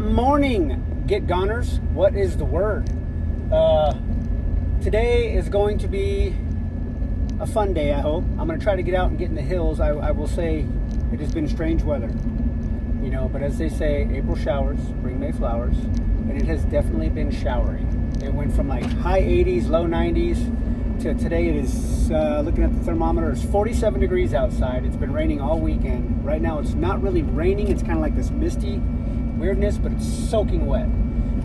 Morning, Get Goners. What is the word? Today is going to be a fun day, I hope. I'm going to try to get out and get in the hills. I will say it has been strange weather, but as they say, April showers bring May flowers, and it has definitely been showery. It went from like high 80s, low 90s to today. It is, looking at the thermometer, it's 47 degrees outside. It's been raining all weekend. Right now it's not really raining. It's kind of like this misty weirdness, but it's soaking wet.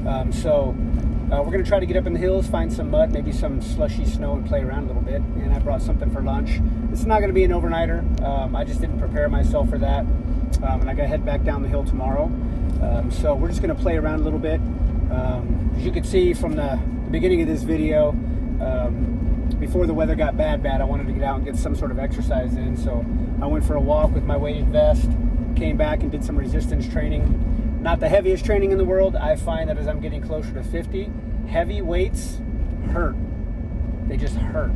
We're going to try to get up in the hills, find some mud, maybe some slushy snow, and play around a little bit. And I brought something for lunch. This is not going to be an overnighter. I just didn't prepare myself for that. And I got to head back down the hill tomorrow. So we're just going to play around a little bit. As you can see from the beginning of this video, before the weather got bad, I wanted to get out and get some sort of exercise in. So I went for a walk with my weighted vest, came back and did some resistance training. Not the heaviest training in the world. I find that as I'm getting closer to 50, heavy weights hurt. They just hurt.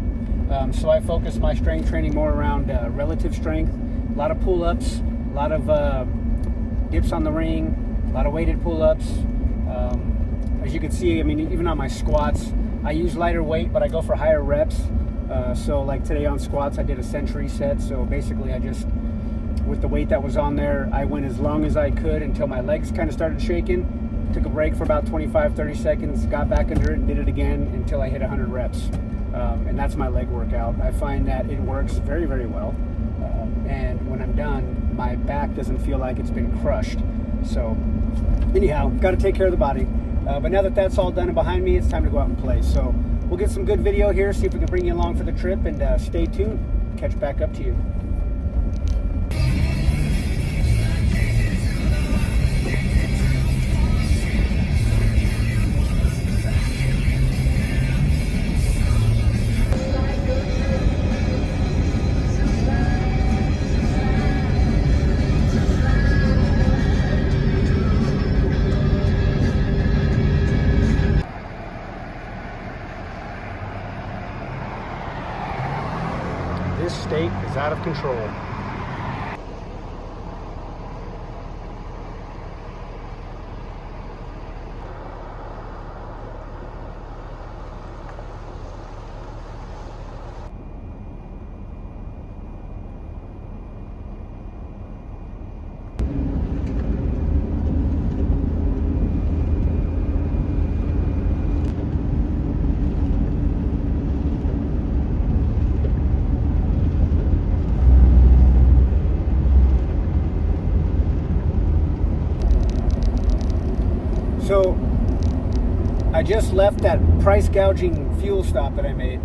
So I focus my strength training more around relative strength. A lot of pull-ups, a lot of dips on the ring, a lot of weighted pull-ups. As you can see, I mean, even on my squats, I use lighter weight, but I go for higher reps. So like today on squats, I did a century set. So basically I just, with the weight that was on there, I went as long as I could until my legs kind of started shaking. Took a break for about 25-30 seconds, got back under it and did it again until I hit 100 reps. And that's my leg workout. I find that it works very, very well. And when I'm done, my back doesn't feel like it's been crushed. So anyhow, got to take care of the body. But now that that's all done and behind me, it's time to go out and play. So we'll get some good video here, see if we can bring you along for the trip, and stay tuned. Catch back up to you. This state is out of control. So I just left that price gouging fuel stop that I made,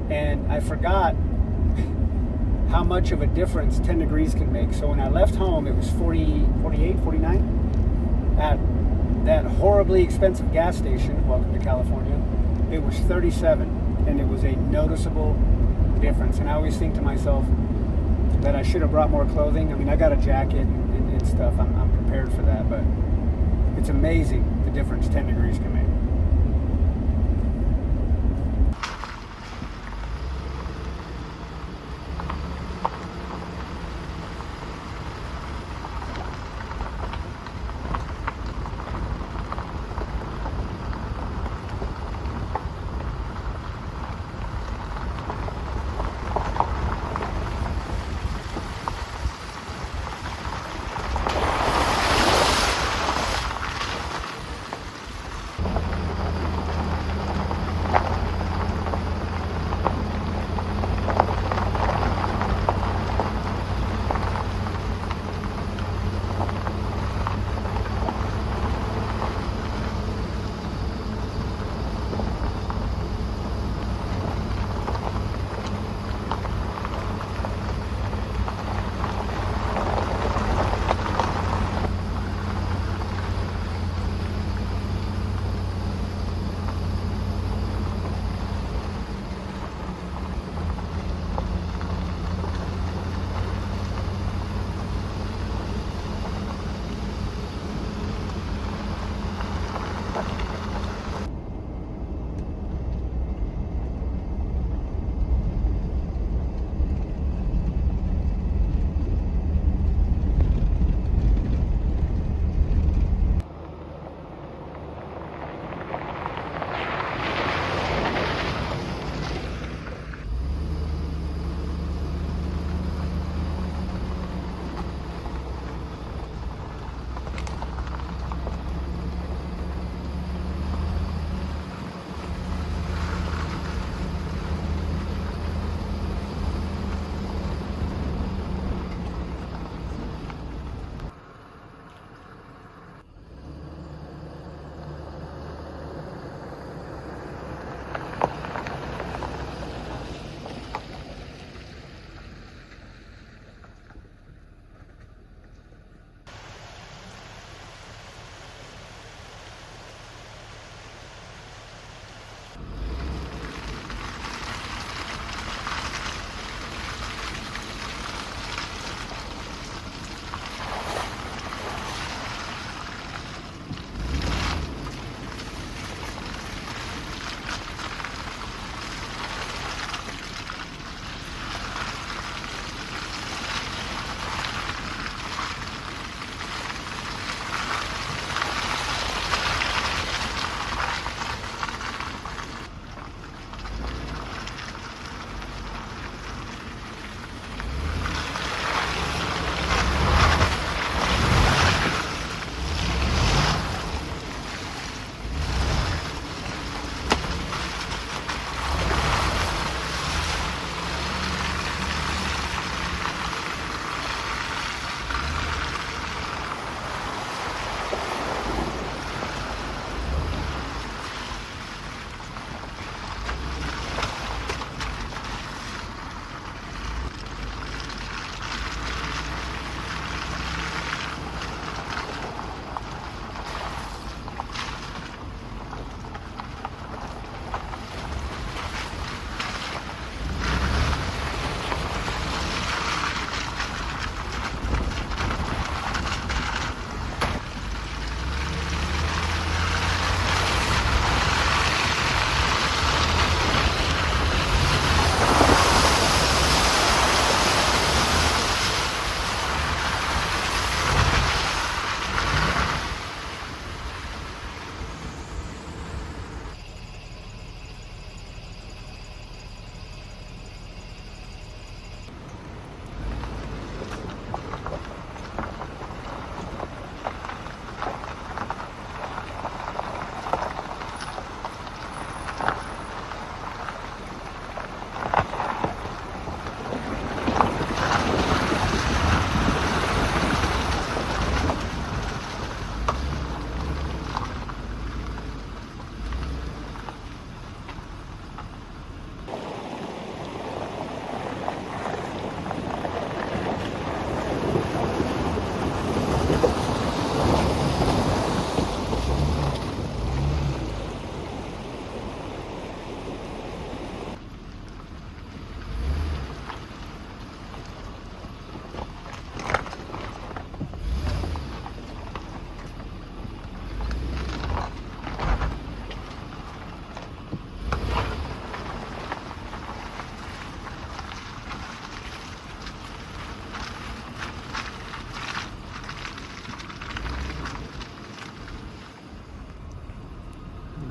and I forgot how much of a difference 10 degrees can make. So when I left home, it was 40, 48, 49 at that horribly expensive gas station. Welcome to California. It was 37, and it was a noticeable difference. And I always think to myself that I should have brought more clothing. I mean, I got a jacket and stuff. I'm prepared for that, but it's amazing the difference 10 degrees can make.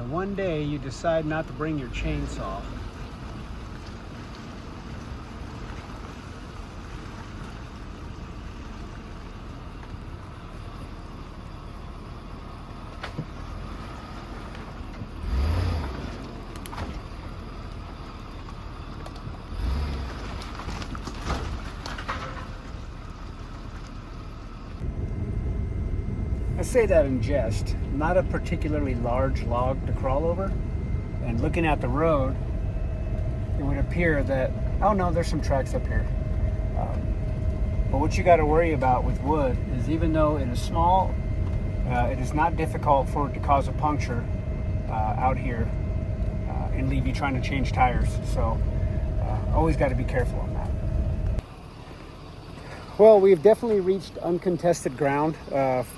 the one day you decide not to bring your chainsaw. I say that in jest. Not a particularly large log to crawl over. And looking at the road, it would appear that, oh no, there's some tracks up here. But what you got to worry about with wood is, even though it is small, it is not difficult for it to cause a puncture out here and leave you trying to change tires. So always got to be careful on that. Well, we've definitely reached uncontested ground.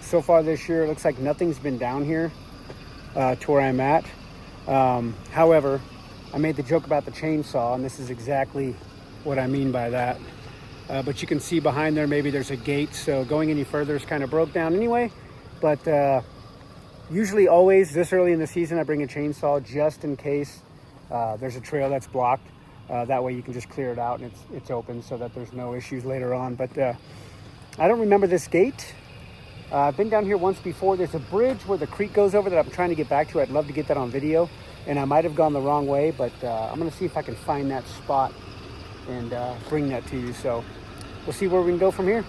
So far this year, it looks like nothing's been down here to where I'm at. However, I made the joke about the chainsaw, and this is exactly what I mean by that. But you can see behind there, maybe there's a gate, so going any further is kind of broke down anyway. But usually always this early in the season, I bring a chainsaw just in case there's a trail that's blocked. That way you can just clear it out and it's open, so that there's no issues later on. But I don't remember this gate. I've been down here once before. There's a bridge where the creek goes over that I'm trying to get back to. I'd love to get that on video, and I might have gone the wrong way, but I'm going to see if I can find that spot and bring that to you. So we'll see where we can go from here.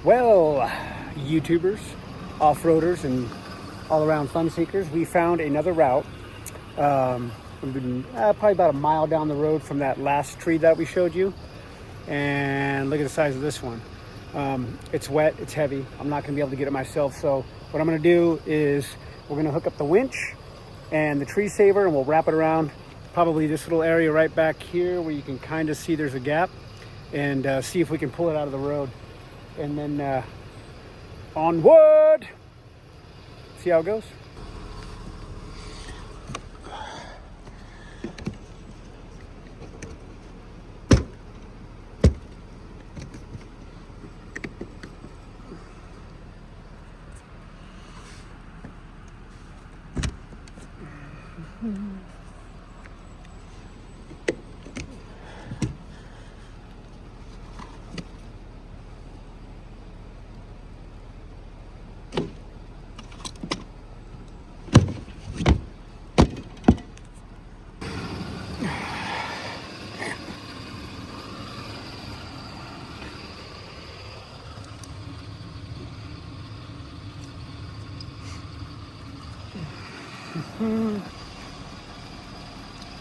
Well, YouTubers, off-roaders, and all-around fun seekers, we found another route. We've been probably about a mile down the road from that last tree that we showed you. And look at the size of this one. It's wet, it's heavy. I'm not gonna be able to get it myself. So what I'm gonna do is we're gonna hook up the winch and the tree saver, and we'll wrap it around probably this little area right back here where you can kind of see there's a gap, and see if we can pull it out of the road. And then onward, see how it goes.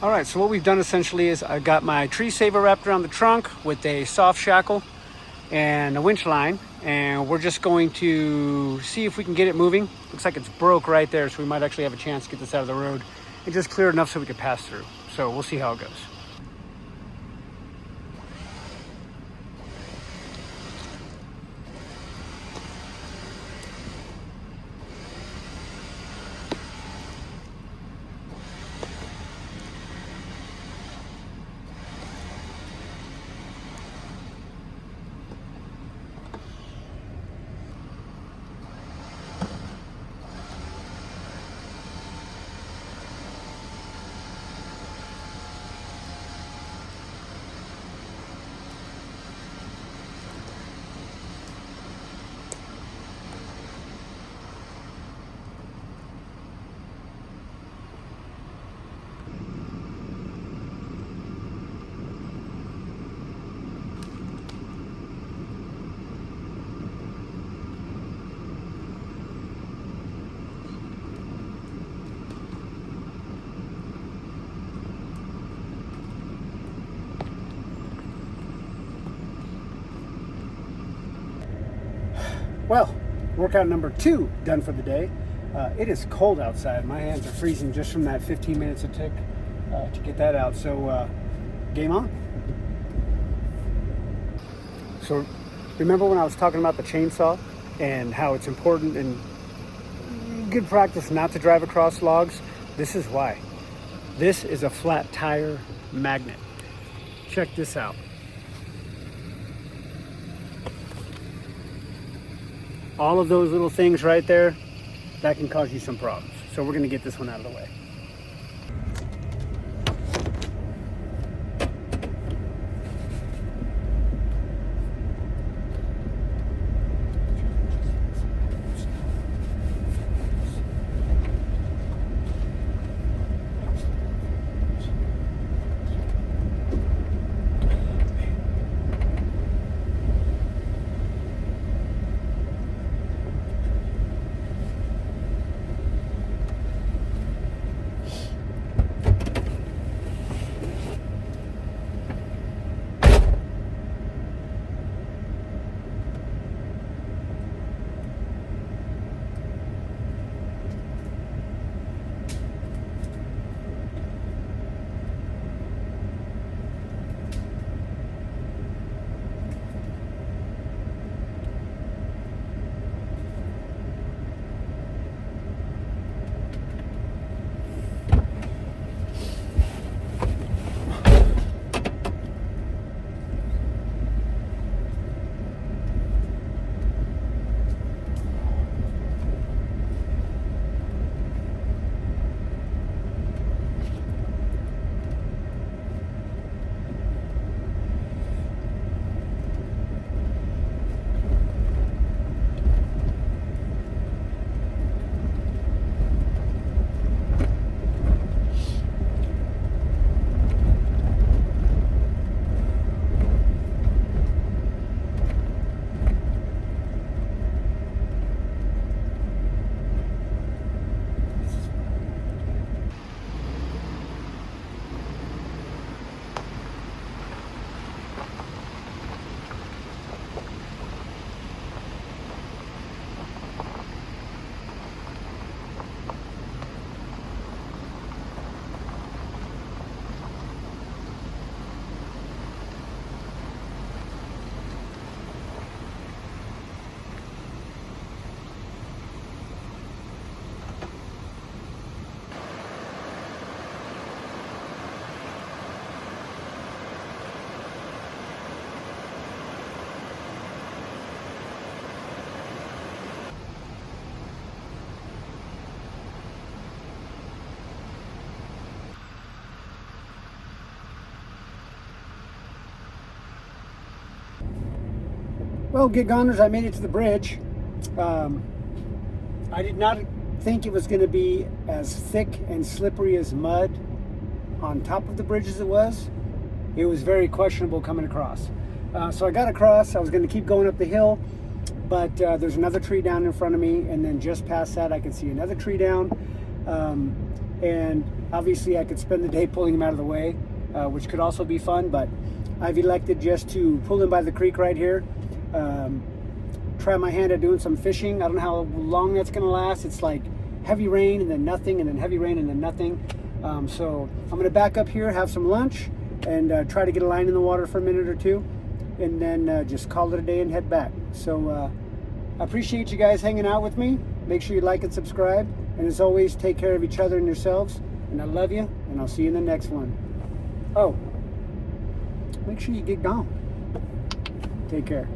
All right, so what we've done essentially is I got my tree saver wrapped around the trunk with a soft shackle and a winch line, and we're just going to see if we can get it moving. Looks like it's broke right there, so we might actually have a chance to get this out of the road and just clear enough so we can pass through. So we'll see how it goes. Well, workout number 2 done for the day. It is cold outside. My hands are freezing just from that 15 minutes it took to get that out. So game on. So remember when I was talking about the chainsaw and how it's important and good practice not to drive across logs? This is why. This is a flat tire magnet. Check this out. all of those little things right there, that can cause you some problems. So we're gonna get this one out of the way. Well, Gig Goners, I made it to the bridge. I did not think it was going to be as thick and slippery as mud on top of the bridge as it was. It was very questionable coming across. So I got across. I was going to keep going up the hill, but there's another tree down in front of me, and then just past that I could see another tree down. And obviously I could spend the day pulling them out of the way, which could also be fun, but I've elected just to pull in by the creek right here. Try my hand at doing some fishing. I don't know how long that's going to last. It's like heavy rain and then nothing, and then heavy rain and then nothing. So I'm going to back up here, have some lunch, and try to get a line in the water for a minute or two, and then just call it a day and head back. So I appreciate you guys hanging out with me. Make sure you like and subscribe. And as always, take care of each other and yourselves. And I love you, and I'll see you in the next one. Oh, make sure you get gone. Take care.